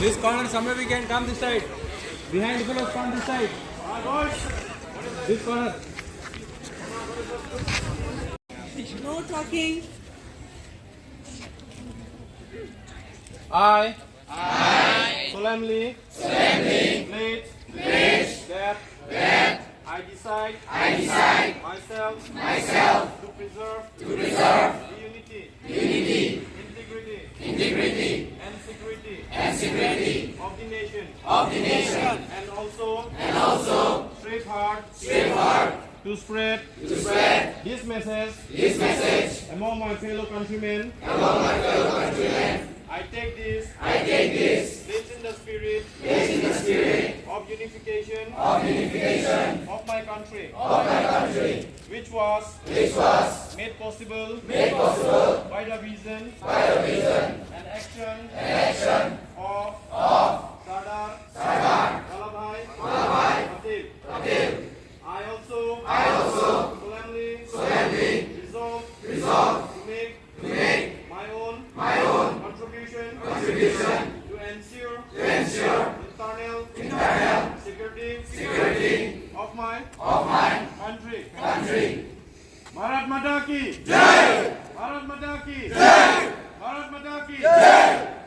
This corner, somewhere we can come this side. Behind the fellows, come this side. This corner. No talking. I solemnly pledge that I decide myself to preserve the unity, integrity, and security of the nation, and also strive hard to spread this message among my fellow countrymen. I take this pledge in the spirit of unification of my country, which was made possible by the vision and action of Sardar Vallabhbhai Patel. I also solemnly resolve to make my own contribution to ensure internal security of my country. Bharat Mata ki Jai! Bharat Mata ki Jai! Bharat Mata ki Jai!